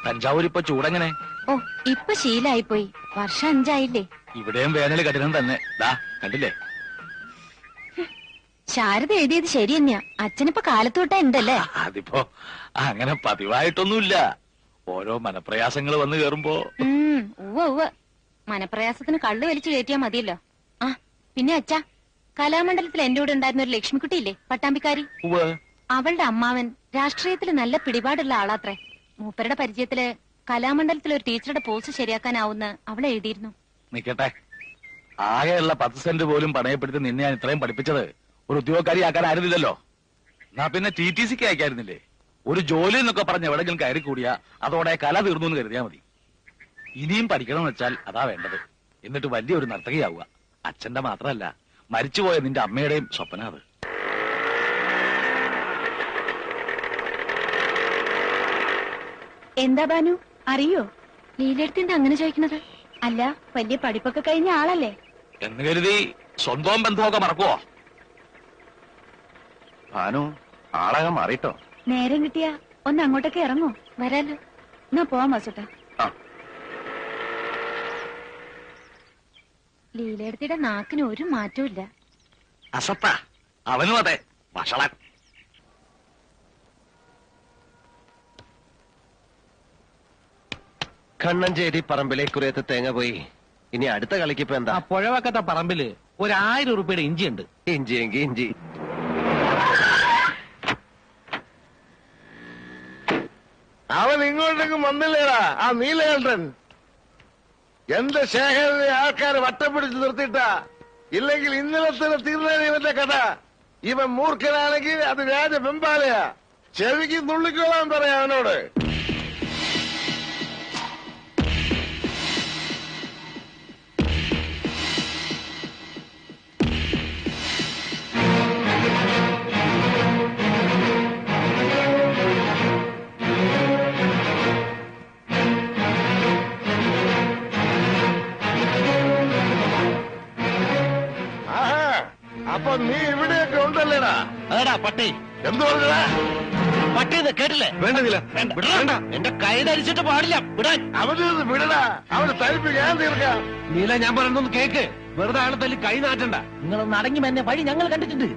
തഞ്ചാവൂർ ഇപ്പൊ ചൂടെങ്ങനെ? ഓ, ഇപ്പൊ ശീലായിപ്പോയി. വർഷം 5 ഇവിടെയും വേനൽ കഠിനം തന്നെ. ദാ കണ്ടില്ലേ? ശാരദ എഴുതിയത് ശരി തന്നെയാ. അച്ഛനിപ്പോ കാലത്തോട്ടാ ഉണ്ടല്ലേ? അതിപ്പോ അങ്ങനെ പതിവായിട്ടൊന്നുമില്ല. ഓരോ മനപ്രയാസങ്ങൾ വന്നു കേറുമ്പോ. ഉവ്വ് മനപ്രയാസത്തിന് കള്ളു വലിച്ചു കയറ്റിയാ മതിയല്ലോ. ആ പിന്നെ അച്ഛാ, കലാമണ്ഡലത്തിൽ എന്റെ കൂടെ ഉണ്ടായിരുന്ന ഒരു ലക്ഷ്മിക്കുട്ടിയില്ലേ, പട്ടാമ്പിക്കാരി. അവളുടെ അമ്മാവൻ രാഷ്ട്രീയത്തിൽ നല്ല പിടിപാടുള്ള ആളാത്രേ. മൂപ്പരുടെ പരിചയത്തില് കലാമണ്ഡലത്തിൽ ഒരു ടീച്ചറുടെ പോസ്റ്റ് ശരിയാക്കാനാവുന്ന അവൾ എഴുതിയിരുന്നു. നിക്കട്ടെ, ആകെയുള്ള 10 സെന്റ് പോലും പണയപ്പെടുത്തി നിന്നെ ഞാൻ ഇത്രയും പഠിപ്പിച്ചത് ഒരു ഉദ്യോഗക്കാരി ആക്കാനായിരുന്നില്ലല്ലോ. എന്നാ പിന്നെ TTCക്ക് അയക്കായിരുന്നില്ലേ? ഒരു ജോലി എന്നൊക്കെ പറഞ്ഞ് എവിടെങ്കിലും കയറി കൂടിയാ അതോടെ കല തീർന്നു എന്ന് കരുതിയാ മതി. ഇനിയും പഠിക്കണമെന്ന് വെച്ചാൽ അതാ വേണ്ടത്. എന്നിട്ട് വലിയൊരു നർത്തകിയാവുക. അച്ഛന്റെ മാത്രമല്ല, മരിച്ചുപോയ നിന്റെ അമ്മയുടെയും സ്വപ്ന അത്. എന്താ ബാനു, അറിയോ ലീലടുത്തിന്റെ അങ്ങനെ ചോദിക്കുന്നത്? അല്ല, വലിയ പഠിപ്പൊക്കെ കഴിഞ്ഞ ആളല്ലേ എന്ന് കരുതി സ്വന്തം ബന്ധമൊക്കെ മറക്കുവോ? ഭാനു, ആളകം മാറിട്ടോ. നേരം കിട്ടിയാ ഒന്ന് അങ്ങോട്ടൊക്കെ ഇറങ്ങോ? വരാലോ. എന്നാ പോവാം വാസുട്ടാ. ലീലടുത്തിയുടെ നാക്കിന് ഒരു മാറ്റവും ഇല്ല. അസത്ത അവനും അതെ, വഷളൻ. കണ്ണഞ്ചേരി പറമ്പിലെ കുറേത്ത് തേങ്ങ പോയി. ഇനി അടുത്ത കളിക്ക് ഇപ്പൊ എന്താ? പുഴവക്കത്തെ പറമ്പില് 1000 രൂപയുടെ ഇഞ്ചി ഉണ്ട്. ഇഞ്ചിയെങ്കി ഇഞ്ചി. അവൻ ഇങ്ങോട്ടേക്ക് വന്നില്ലേടാ, ആ നീലകണ്ഠൻ. എന്റെ ശേഖരനെ ആൾക്കാർ വട്ടം പിടിച്ച് നിർത്തിയിട്ടാ. ഇല്ലെങ്കിൽ ഇന്നലെ തന്നെ തീർന്നേനെ ഇവന്റെ കഥ. ഇവൻ മൂർഖനാണെങ്കിൽ അത് വ്യാജ വെമ്പാലയാ. ചെവിക്ക് നുള്ളിക്കോളാൻ പറയാം അവനോട്. അപ്പൊ നീ ഇവിടെയൊക്കെ ഉണ്ടല്ലേടാ? അതെടാ പട്ടി. എന്തു പറഞ്ഞടാ? പട്ടിന്ന് കേട്ടില്ലേ? വേണ്ടതില്ല, വേണ്ട, എന്റെ കൈ ധരിച്ചിട്ട് പാടില്ല. വിടാൻ. അവന് വിടടാ, അവന് തരിപ്പ് ഞാൻ തീർക്കാം. നീല, ഞാൻ പറയുന്നൊന്ന് കേക്ക്. വെറുതെ ആളെ തല്ലി കൈ നാട്ടണ്ട. നിങ്ങളൊന്ന് അടങ്ങി എന്നെ വഴി ഞങ്ങൾ കണ്ടിട്ടുണ്ട്.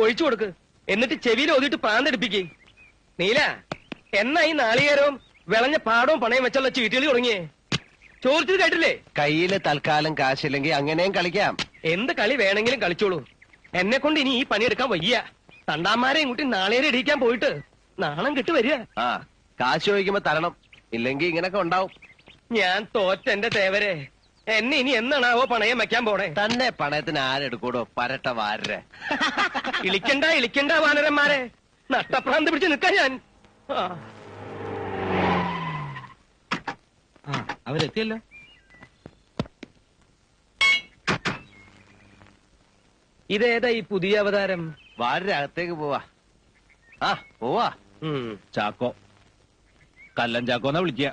ഒഴിച്ചു കൊടുക്ക്. എന്നിട്ട് ചെവിയിൽ ഓതിട്ട് പ്രാന്തടിപ്പിക്ക്. നീല, എന്നാ ഈ നാളികേരവും വിളഞ്ഞ പാടവും പണയം വെച്ചുള്ള ചീട്ടുകളി തുടങ്ങിയേ? ചോദിച്ചത് കേട്ടില്ലേ? കയ്യില് തൽക്കാലം കാശില്ലെങ്കിൽ അങ്ങനെയും കളിക്കാം. എന്ത് കളി വേണമെങ്കിലും കളിച്ചോളൂ. എന്നെ കൊണ്ട് ഇനി ഈ പണിയെടുക്കാൻ വയ്യ. തണ്ടാമാരെയും കൂട്ടി നാളേരെ ഇടിക്കാൻ പോയിട്ട് നാണം കെട്ട് വരിക. ആ, കാശ് ചോദിക്കുമ്പോ തരണം, ഇല്ലെങ്കിൽ ഇങ്ങനൊക്കെ ഉണ്ടാവും. ഞാൻ തോറ്റെന്റെ തേവരെ. എന്നെ ഇനി എന്നാണാവോ പണയം വെക്കാൻ പോണേ? തന്നെ പണയത്തിന് ആരെടുക്കൂടോ, പരട്ട വാരരെ. ഇളിക്കണ്ട വാനരന്മാരെ. നട്ടപ്രാന്ത് പിടിച്ച് നിൽക്കാൻ ഞാൻ. അവരെത്തിയല്ലോ. ഇതേതാ ഈ പുതിയ അവതാരം? വാരരെ അകത്തേക്ക് പോവാ. ആ പോവാ. ചാക്കോ, കല്ലൻ ചാക്കോന്നാ വിളിക്കുക.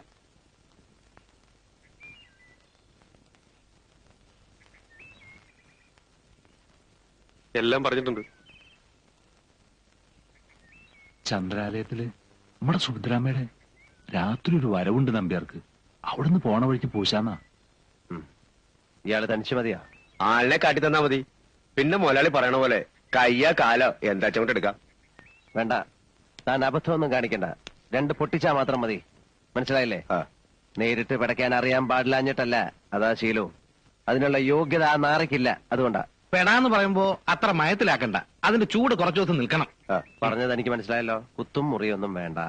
എല്ലാം പറഞ്ഞിട്ടുണ്ട്. ചന്ദ്രാലയത്തില് നമ്മുടെ സുഭദ്രാമ്മയുടെ രാത്രി ഒരു വരവുണ്ട് നമ്പ്യാർക്ക്. അവിടുന്ന് പോണ വഴിക്ക് പൂശാന്നാ. ഇയാള് തനിച്ച് മതിയാ? ആളിനെ കാട്ടി തന്നാ മതി. പിന്നെ മുതലാളി പറയണ പോലെ കയ്യാ കാലോ എന്താ ചവിട്ട് എടുക്കാം. വേണ്ട, താൻ അബദ്ധമൊന്നും കാണിക്കണ്ട. 2 പൊട്ടിച്ചാ മാത്രം മതി. മനസ്സിലായില്ലേ? നേരിട്ട് പിടയ്ക്കാൻ അറിയാൻ പാടില്ലാഞ്ഞിട്ടല്ല, അതാ ശീലവും. അതിനുള്ള യോഗ്യത ആ നാറയ്ക്കില്ല, അതുകൊണ്ടാ. പെടാന്ന് പറയുമ്പോ അത്ര മയത്തിലാക്കണ്ട. അതിന്റെ ചൂട് കുറച്ചു ദിവസം നിൽക്കണം. പറഞ്ഞത് എനിക്ക് മനസ്സിലായല്ലോ. കുത്തും മുറിയൊന്നും വേണ്ട.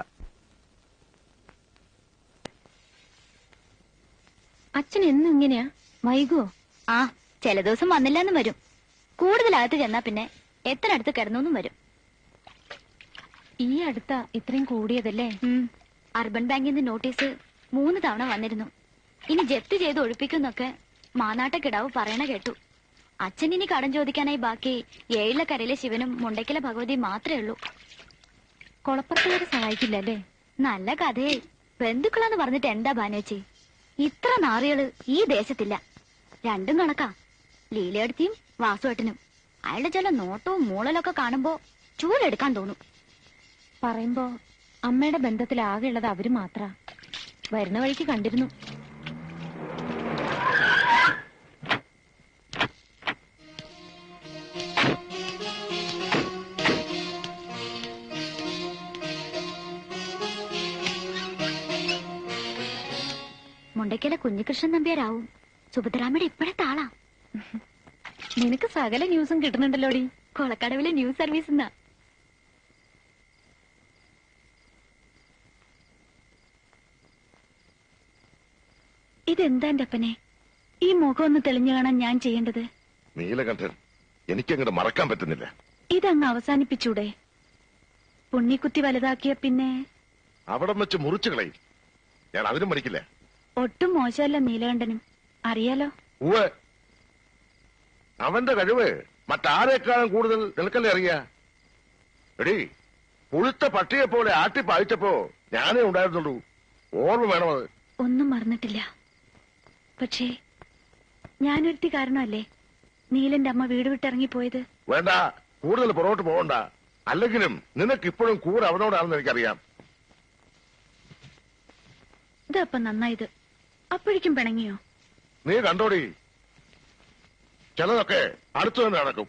അച്ഛൻ എന്നും ഇങ്ങനെയാ? വൈകുവോ? ആ, ചില ദിവസം വന്നില്ലാന്ന് വരും. കൂടുതലകത്ത് ചെന്നാ പിന്നെ എത്ര അടുത്ത് കിടന്നൊന്നും വരും. ഈ അടുത്ത ഇത്രയും കൂടിയതല്ലേ? അർബൻ ബാങ്കിൽ നിന്ന് നോട്ടീസ് 3 തവണ വന്നിരുന്നു. ഇനി ജപ്തി ചെയ്ത് ഒഴിപ്പിക്കുന്നൊക്കെ മാനാട്ടക്കിടാവ് പറയണ കേട്ടു. അച്ഛനിനി കടം ചോദിക്കാനായി ബാക്കി ഏഴിലക്കരയിലെ ശിവനും മുണ്ടയ്ക്കലെ ഭഗവതിയും മാത്രമേ ഉള്ളൂ. കൊളപ്പുറത്തുകാരെ സഹായിക്കില്ല അല്ലേ? നല്ല കഥയെ. ബന്ധുക്കളാന്ന് പറഞ്ഞിട്ട് എന്താ ഭാനുവച്ചി? ഇത്ര നാറികള് ഈ ദേശത്തില്ല. രണ്ടും കണക്കാ. ലീലയെടുത്തിയും വാസുവേട്ടനും. അയാളുടെ ചില നോട്ടവും മൂളലൊക്കെ കാണുമ്പോ ചൂലെടുക്കാൻ തോന്നും. പറയുമ്പോ അമ്മയുടെ ബന്ധത്തിൽ ആകെ ഉള്ളത് അവര് മാത്ര. വരുന്ന വഴിക്ക് കണ്ടിരുന്നു. മുണ്ടയ്ക്കലെ കുഞ്ഞികൃഷ്ണൻ നമ്പ്യാരാവും. സുഭദ്രാമ്മയുടെ ഇപ്പോഴത്തെ ആളാ. നിനക്ക് സകല ന്യൂസും കിട്ടുന്നുണ്ടല്ലോടി. കൊളക്കടവിലെ ന്യൂസ് സർവീസ് എന്നാ. ഇതെന്താ എന്റെ അപ്പനെ? ഈ മുഖം ഒന്ന് തെളിഞ്ഞു കാണാൻ ഞാൻ ചെയ്യേണ്ടത്? നീലകണ്ഠൻ, എനിക്കങ്ങോട്ട് മറക്കാൻ പറ്റുന്നില്ല. ഇതങ്ങ് അവസാനിപ്പിച്ചൂടെ? പുണ്ണിക്കുത്തി വലുതാക്കിയ പിന്നെ അവിടം വെച്ച് മുറിച്ചു കളയും. ഞാൻ അതിനും മടിക്കില്ല. ഒട്ടും മോശമല്ല നീലകണ്ഠനും, അറിയാലോ. ഉവ്വ്, അവന്റെ കഴിവ് മറ്റാരേക്കാളും കൂടുതൽ നിനക്കല്ലേ അറിയാ. എടീ, പുഴുത്ത പട്ടിയെ പോലെ ആട്ടിപ്പായിച്ചപ്പോ ഞാനേ ഉണ്ടായിരുന്നുള്ളൂ. ഓർമ്മ വേണമത്. ഒന്നും മറന്നിട്ടില്ല. പക്ഷേ ഞാനൊരുത്തി കാരണമല്ലേ നീലന്റെ അമ്മ വീട് വിട്ടിറങ്ങിപ്പോയത്? വേണ്ട, കൂടുതൽ പുറകോട്ട് പോകണ്ട. അല്ലെങ്കിലും നിനക്കിപ്പോഴും കൂറ് അവനോടാണെന്ന് എനിക്കറിയാം. ഇതപ്പം നന്നായത്. അപ്പോഴേക്കും പിണങ്ങിയോ? നീ കണ്ടോടി, ചിലതൊക്കെ അടുത്തു തന്നെ നടക്കും.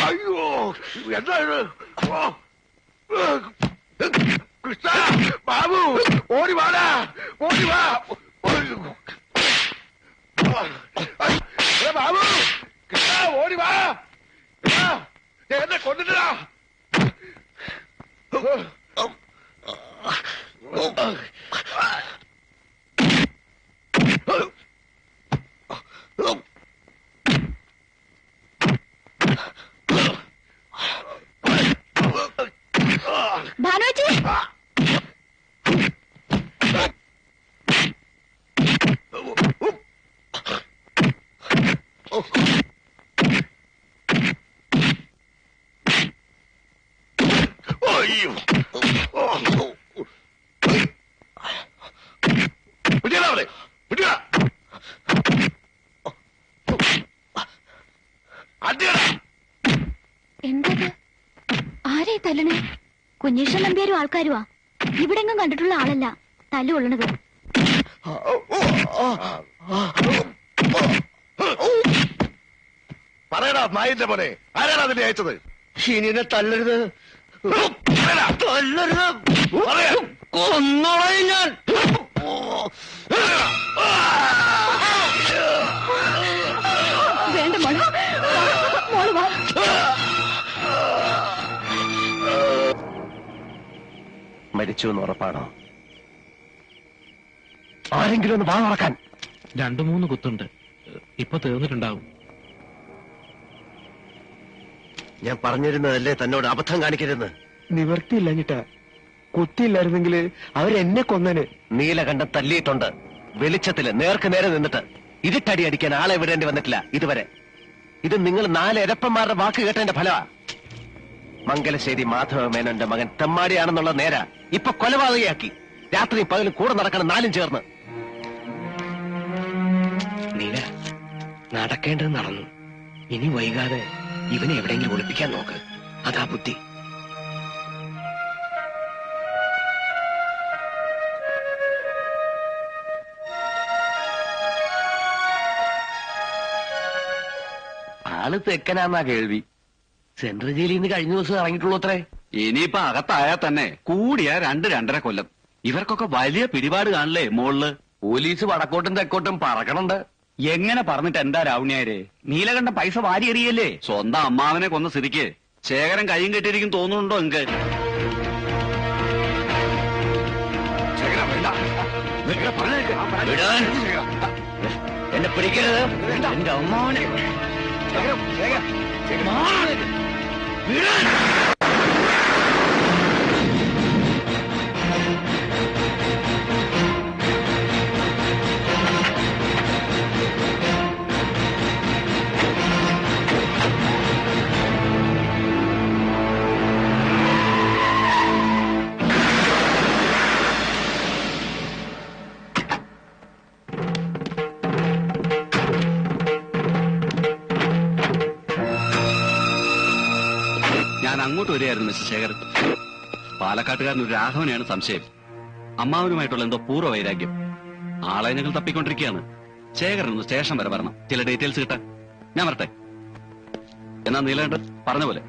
അയ്യോ, എന്താ ഇത്? ഓ, കൃഷ്ണ, ബാബു, ഓടി വാടാ, ഓടി വാ. ബാബു, കൃഷ്ണ, ഓടി വാ. എന്നെ കൊണ്ടിട്ടാ. ഭാനുവച്ചി, എന്തത്? ആരെ തല്ലണേ? കുഞ്ഞീഷ്ണൻ നമ്പ്യാരും ആൾക്കാരുവാ. ഇവിടെങ്ങും കണ്ടിട്ടുള്ള ആളല്ല തല്ലുകൊള്ളണത്. പറയടാ നായിന്റെ പോലെ, ആരാണ് അതിനെ അയച്ചത്? ഇനിനെ തല്ലരുത്, തല്ലരുത്, പറയാ. കൊന്നോളയും ഞാൻ. വേണ്ട മോള്, മോള് വാ. മരിച്ചു എന്ന് ഉറപ്പാണോ? ആരെങ്കിലും ഒന്ന് വാ തുറക്കാൻ. 2-3 കുത്തുണ്ട്. ഇപ്പൊ തീർന്നിട്ടുണ്ടാവും. ഞാൻ പറഞ്ഞിരുന്നതല്ലേ തന്നോട് അബദ്ധം കാണിക്കരുതെന്ന്. നിവർത്തിയില്ലഞ്ഞിട്ടാ. കുത്തിയില്ലായിരുന്നെങ്കിൽ അവരെന്നെ കൊന്നന്. നീലകണ്ഠൻ തല്ലിയിട്ടുണ്ട്. വെളിച്ചത്തില് നേർക്ക് നേരെ നിന്നിട്ട്. ഇരുട്ടടി അടിക്കാൻ ആളെ വിടേണ്ടി വന്നിട്ടില്ല ഇതുവരെ. ഇത് നിങ്ങൾ 4 എരപ്പന്മാരുടെ വാക്ക് കേട്ടതിന്റെ ഫലമാ. മംഗലശ്ശേരി മാധവ മേനോന്റെ മകൻ തെമ്മാടിയാണെന്നുള്ള നേര ഇപ്പൊ കൊലപാതകയാക്കി. രാത്രി പകലും കൂടെ നടക്കണം 4 ചേർന്ന്. നീല, നടക്കേണ്ടത് നടന്നു. ഇനി വൈകാതെ ഇവനെ എവിടെയെങ്കിലും ഒളിപ്പിക്കാൻ നോക്ക്. അതാ ബുദ്ധി. ആള് തെക്കനാന്നാ കേൾവി. സെൻട്രൽ ജയിലിൽ നിന്ന് കഴിഞ്ഞ ദിവസം ഇറങ്ങിയിട്ടുള്ളൂ അത്രേ. ഇനിയിപ്പൊ അകത്തായാൽ തന്നെ കൂടിയ 2-2.5 കൊല്ലം. ഇവർക്കൊക്കെ വലിയ പിടിപാട് കാണില്ലേ മോളില്. പോലീസ് വടക്കോട്ടും തെക്കോട്ടും പറക്കണുണ്ട്. എങ്ങനെ പറഞ്ഞിട്ട് എന്താ രാവണിയാരെ? നീലകണ്ഠൻ പൈസ വാരി എറിയല്ലേ? സ്വന്തം അമ്മാവനെ കൊന്ന സ്ഥിതിക്ക് ശേഖരൻ കയ്യും കെട്ടിയിരിക്കും തോന്നുന്നുണ്ടോ എനിക്ക്? എന്നെ പിടിക്കരുത്. എന്റെ അമ്മാവനെ അങ്ങോട്ട് വരികയായിരുന്നു മിസ്റ്റർ ശേഖരൻ. പാലക്കാട്ടുകാരൻ ഒരു രാഘവനെയാണ് സംശയം. അമ്മാവനുമായിട്ടുള്ള എന്തോ പൂർവ്വ വൈരാഗ്യം. ആളെ ഞങ്ങൾ തപ്പിക്കൊണ്ടിരിക്കുകയാണ്. ശേഖരൻ ഒന്ന് സ്റ്റേഷൻ വരെ വരണം, ചില ഡീറ്റെയിൽസ് കിട്ടാൻ. ഞാൻ വരട്ടെ. എന്നാ നീലകണ്ഠൻ പറഞ്ഞ പോലെ.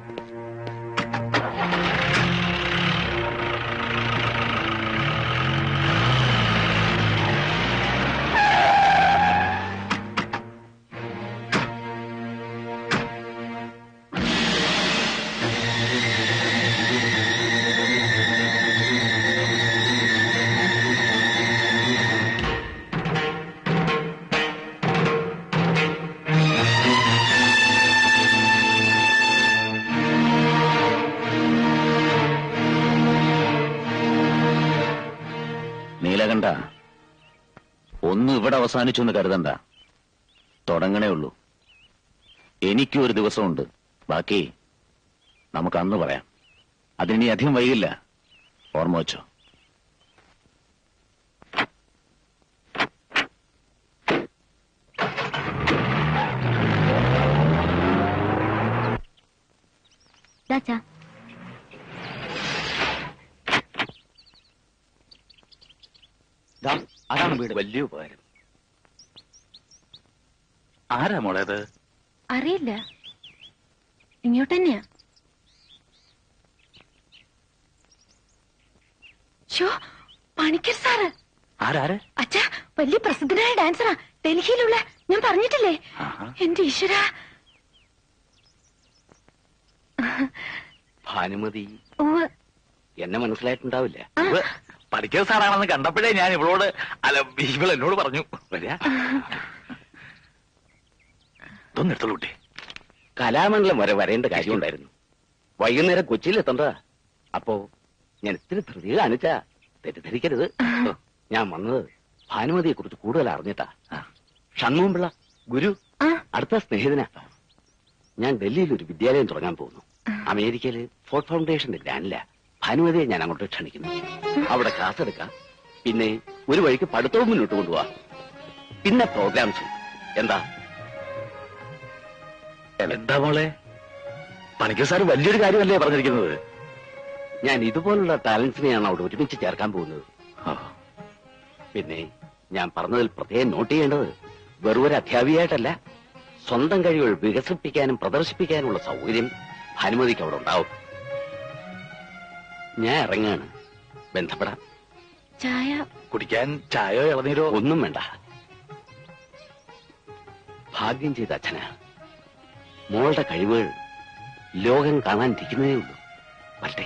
നീലകണ്ഠ, ഒന്നും ഇവിടെ അവസാനിച്ചു എന്ന് കരുതണ്ട. തുടങ്ങണേ ഉള്ളൂ. എനിക്കും ഒരു ദിവസമുണ്ട്. ബാക്കി നമുക്ക് അന്ന് പറയാം. അതിനി അധികം വൈകില്ല. ഓർമ്മ വെച്ചോ. ദാച്ചാ, അതാണ് വീട്. വലിയ ഉപകാരം. ആരാ മോളേത്? അറിയില്ല, ഇങ്ങോട്ട് തന്നെയാ. ഷോ, പണിക്കർ സാറ്. ആരാര്? അച്ഛാ, വലിയ പ്രസിദ്ധനായ ഡാൻസറാ, ഡൽഹിയിലുള്ള. ഞാൻ പറഞ്ഞിട്ടില്ലേ? എന്റെ ഈശ്വര. ഭാനുമതി ഉവ്വ്. എന്നെ മനസ്സിലായിട്ടുണ്ടാവില്ല. പഠിക്കൽ സാറാണെന്ന് കണ്ടപ്പോഴേ ഞാൻ ഇവളോട്, അല്ല ഇവൾ എന്നോട് പറഞ്ഞു വരിക. ഇതൊന്നും എടുത്തോളൂ കുട്ടി. കലാമണ്ഡലം വരെ വരേണ്ട കാര്യമുണ്ടായിരുന്നു. വൈകുന്നേരം കൊച്ചിയിൽ എത്തണ്ട. അപ്പോ ഞാൻ ഇത്തിരി ധൃതി കാണിച്ചാ തെറ്റിദ്ധരിക്കരുത്. ഞാൻ വന്നത് ഭാനുമതിയെ കുറിച്ച് കൂടുതൽ അറിഞ്ഞിട്ടാ. ഷൺമുഖംപിള്ള ഗുരു അടുത്ത സ്നേഹിതനാ. ഞാൻ ഡൽഹിയിൽ ഒരു വിദ്യാലയം തുടങ്ങാൻ പോകുന്നു. അമേരിക്കയില് ഫോർട്ട് ഫൗണ്ടേഷന്റെ ഗ്രാൻഡില. ഭാനുമതിയെ ഞാൻ അങ്ങോട്ട് ക്ഷണിക്കുന്നു. അവിടെ ക്ലാസ് എടുക്കാം. പിന്നെ ഒരു വഴിക്ക് പഠിത്തവും മുന്നോട്ട് കൊണ്ടുപോവാ. പിന്നെ പ്രോഗ്രാംസ്. എന്താ എന്താ മോളെ, പണിക്കർ സാർ വലിയൊരു കാര്യമല്ലേ പറഞ്ഞിരിക്കുന്നത്? ഞാൻ ഇതുപോലുള്ള ടാലൻസിനെയാണ് അവിടെ ഒരുമിച്ച് ചേർക്കാൻ പോകുന്നത്. പിന്നെ ഞാൻ പറഞ്ഞതിൽ പ്രത്യേകം നോട്ട് ചെയ്യേണ്ടത്, വെറും ഒരു അധ്യാപികയായിട്ടല്ല, സ്വന്തം കഴിവുകൾ വികസിപ്പിക്കാനും പ്രദർശിപ്പിക്കാനുമുള്ള സൗകര്യം ഭാനുമതിക്ക് അവിടെ ഉണ്ടാവും. ഞാൻ ഇറങ്ങാണ്. ബന്ധപ്പെടാം. ചായ കുടിക്കാൻ ചായയോ ഇളനീരോ? ഒന്നും വേണ്ട. ഭാഗ്യം ചെയ്ത അച്ഛനാ. മോളുടെ കഴിവുകൾ ലോകം കാണാനിരിക്കുന്നതേ ഉള്ളൂ. വരട്ടെ.